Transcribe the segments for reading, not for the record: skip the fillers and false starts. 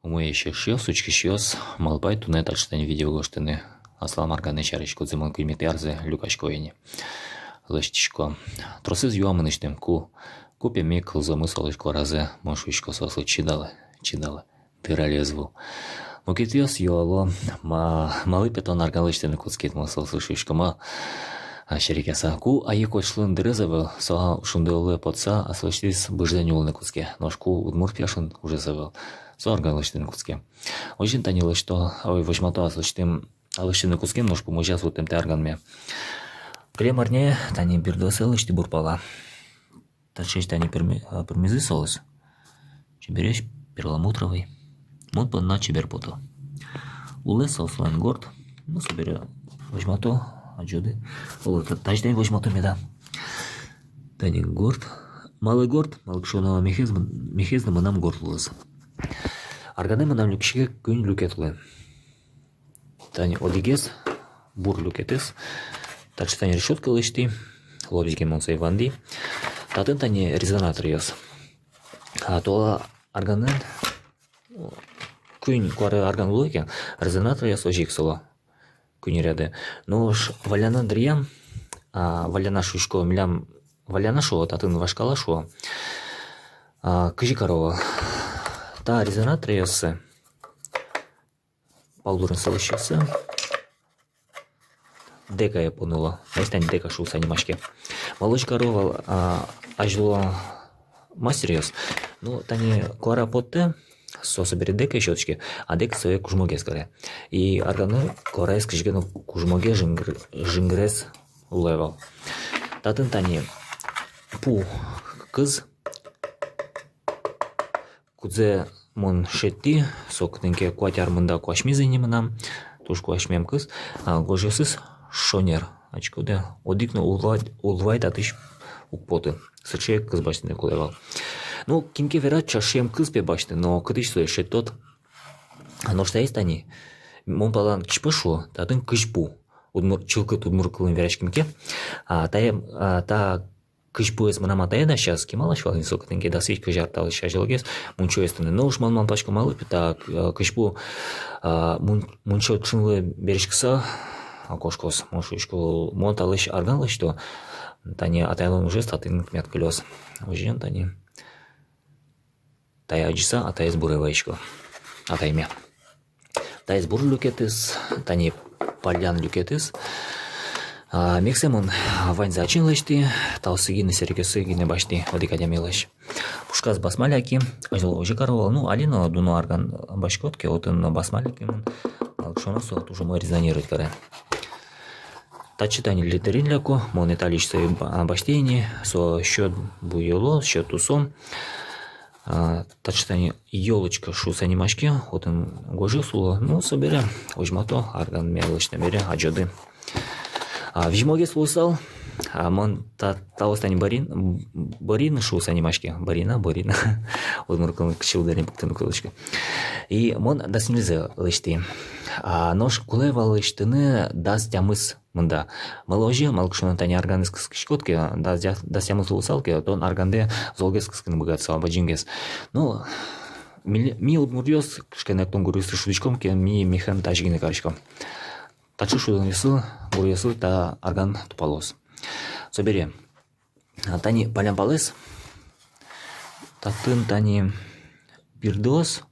Умоє ще шиос, учки шиос, малбай туне тачтань видео гоштыны. Аслам арганы чарышко зымын кыймети арзы люкашкоени. Лыштишко. Тросыз юамыныштым ку пеме кылзымы солышко разы мошуишко сослы чидалы. Тыралезву. Мукетиос юало малы петон аргалыштыны куцкет мосыл слышишко ма шерикеса. Ку аекочлын дырызывыл, соа шундылы потса аслыштис быжден улны куцке. Ножку удмур пяшын уже завыл. Зоргалыштыны куцке. Ожин танилы, что возьмато аслыштым алыштыны куцке нож помощас вот темте арганме. Клемарне тани бирдосы алышты бурпала. Тачеш тани пермизы солыс. Чебереш перламутровый. Мод на чеберпоту. Улы солслайн горд. Ну собере возьмато аджуды. Тачдень возьмато меда. Тани горд. Малый горд. Малкшонова мехизм нам горд лыз. Арганема нам люкшиге күн люкетлы. Тани одигес, бур люкетес. Тачтани решетка лышти. Лобзики монсей ванди. Татын тани резонатор ес. А то арганен күн куары арган луйкен. Резонатор ес ожик соло. Күн ряды. Но ж валяна дриям. Валяна шушко милям. Валяна шо, татын вашкала шо. Кыжи корова. Та резонатор есі палдурын салышысы дека японула. Мәстен дека шулса анимашке. Молочка ровал ажло мастер ес. Ну, тани куара потте сосы берет дека щеточки, а дека своє кужмоге скоре. И арганы куара ес кыжгену кужмоге жингрес улевал. Татын тани пу кыз кудзе мон шетти, сокненке куатяр мында куашми зайнимынам, туш куашмем кыз, гожесыз шонер. Ачкуде одикну улвайт атыш укпоты. Сыче кыз башны кулевал. Ну, кинке верат чашем кыз пе башны, но кытыш суе шеттот. Но что есть они? Мон палан кишпышу, татын кышпу. Удмур чылкыт удмур кылын верашкинке. Та кышпу эс мына матаеда сейчас кемалаш валин сокотенке да свич кыжартал шажилгес мунчо эстене. Но уж ман пачка малы та кышпу мунчо чынлы беришкса акошкос мошушко монталыш арганлы что тани атайлын уже статын мят колес. Ожен тани тая аджиса атайыз буревайшко. Атайме. Тайыз бур люкетис, тани пальян люкетис. Мексемон вань зачин лышти, талсыгины серикесы гине башти одикадямилыш. Пушкас басмаляки, ожи коровал, ну алина дуну арган башкотки, отын басмаляки мон, алкшоносу от уже мой резонировать каре. Тачитани литерин ляко, мон италич свои баштейни, со счет буело, счет тусом. Тачитани елочка шус анимашки, отын гожи суло, ну собере, ожмато арган мелыш набере, аджоды. Вижмоге слусал, мон талостани барин шус анимашки, барина, вот муркал кшил дарин пуктану кулочка. И мон даснильзе лышти. Нож кулева лыштыны дас тямыс мында. Маложи малкшуна тани арганыс кышкотки, дас тямыс слусалки, тон арганде золгес кыскын богатство абаджингес. Ну, ми удмурьёс кышкенектон гурюсы шудичком, ке ми мехен тачгины карышком. Тачу шудан весу, бурьесу та арган тупалос. Собери. Тани палямпалес. Татын тани бирдос.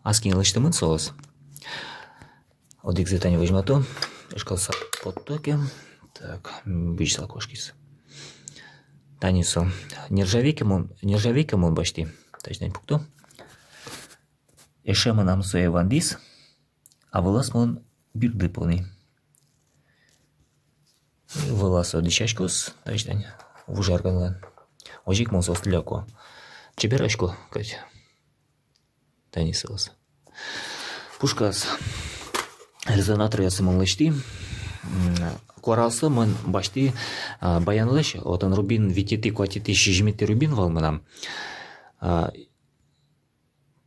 Аскин лыштымын солос. Одикзе тани выжмату. Эшкалса подтоке. Так, бичсал кошкис. Танисо. Нержавейке мон башти. Тачдень пукту. Эшема нам суе вандис. А волос мон бирды полный. Волос одичачкос, тачдень. Уже арганлан. Ожик мон состляко. Чеберачко, кать. Танисос. Пушкас. Резонатор ясы мон лышти. Куаралсы мон башти баянлыш. Отын рубин витети куатити шижмити рубин вал мынам.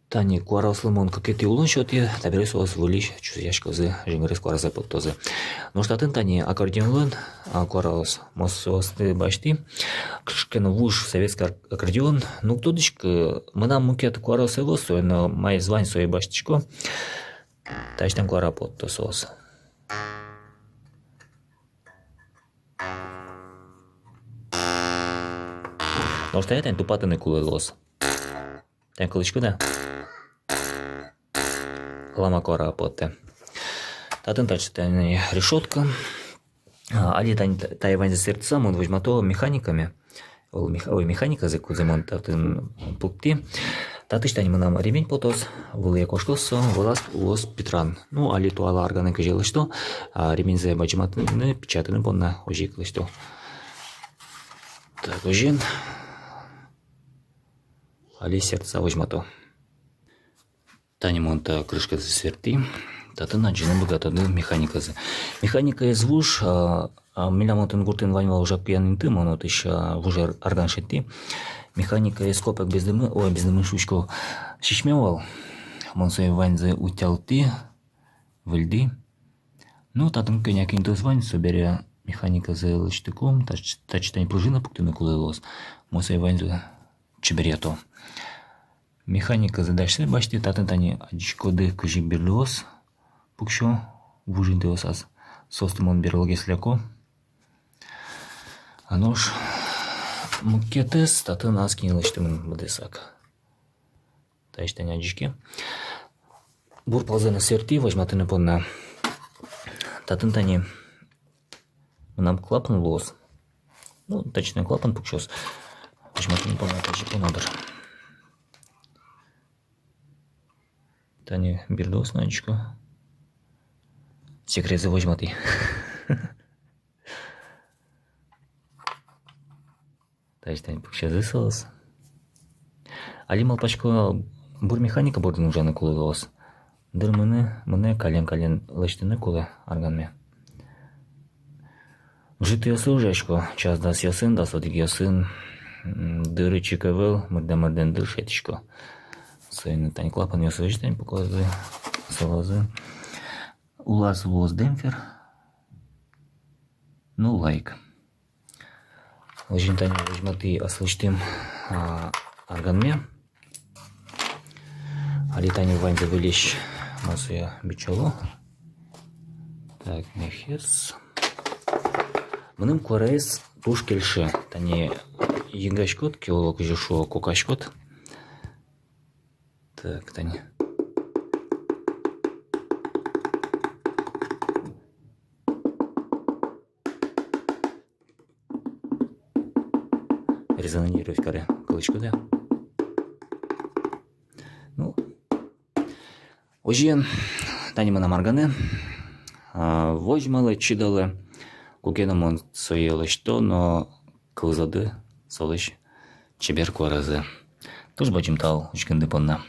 Тани куара слымон какети улон шоти, таберес ос вылиш чузяшкозы жингрес куаразе поттозы. Но штатын тани аккордеонлон куараос мососты башти. Кшкен вуш советский аккордеон. Ну тудочк мына мукет куараос элос, но май звань своей баштичко. Тачтан куара поттосос. Но что это тупатыны кулелос. Тен кылычку да? Лама кора потте. Татын тачтан решетка. Али тайвань за сердцем, он возьмато механиками. Ой, механика за куземон татын пукти. Татыштан манам ремень потос, вылые кошкосо, вылаз улос Петран. Ну, али туала арганы кажелы что, ремень за бачматыны печатаны понна ожиклы что. Так, ожин. Али сердца возьмато. Тани монта крышка засверти. Татын аджины богатады механика за. Механика из вуж, милямонтын гуртын ваньвал уже пьяный тым, он вот еще вуже арган шетти. Механика из копок без дымы, ой, без дымы шучку шишмевал. Монсой ваньзы утялты, выльды. Ну, татын коняк интуз вань, соберя механика за лыштыком, тачтань пружина пуктыны кулылос. Монсой ваньзы чеберето. Механика задачи башти, татын тани адичкоды кыжи берлиос. Пукшо, вужинты осаз. Состымон берлоге сляко. Анош мукетес, татын аскинил иштымын бадесак. Тачтань адички. Бур ползана сверти, возьматыны понна. Татын тани нам клапан лос. Ну, точно клапан пукшос. Возьматыны понна, тачи понадыр. Тани берлиос наечко. Секрет за возьматы. Тачтань пукша зысылыз. Али малпачко бур механика бурдын ужаны кулылос. Дыр мыны кален лыштыны кулы арганме. Житы ясы ужачко. Час дас ясын, дас одик ясын. Дыры чикавел, мырден дыр шетичко. Сайны тань клапан ясы вычтань показы. Салазы. Улаз лос демпфер. Ну лайк. Ложин тань возьматы аслыштым арганме. Али тань вань завылищ масуя бичоло. Так, мехес. Мыным куарайс туш кельши. Тани егашкот, килолог жешо кокашкот. Так, тани. Резонировать каре кылычку да. Ну, ожен тани мына марганы. Возьмалы чидалы. Кукенамон соелы что, но кылзады солыш чебер куаразы. Тоже бачим тал учкенды понна.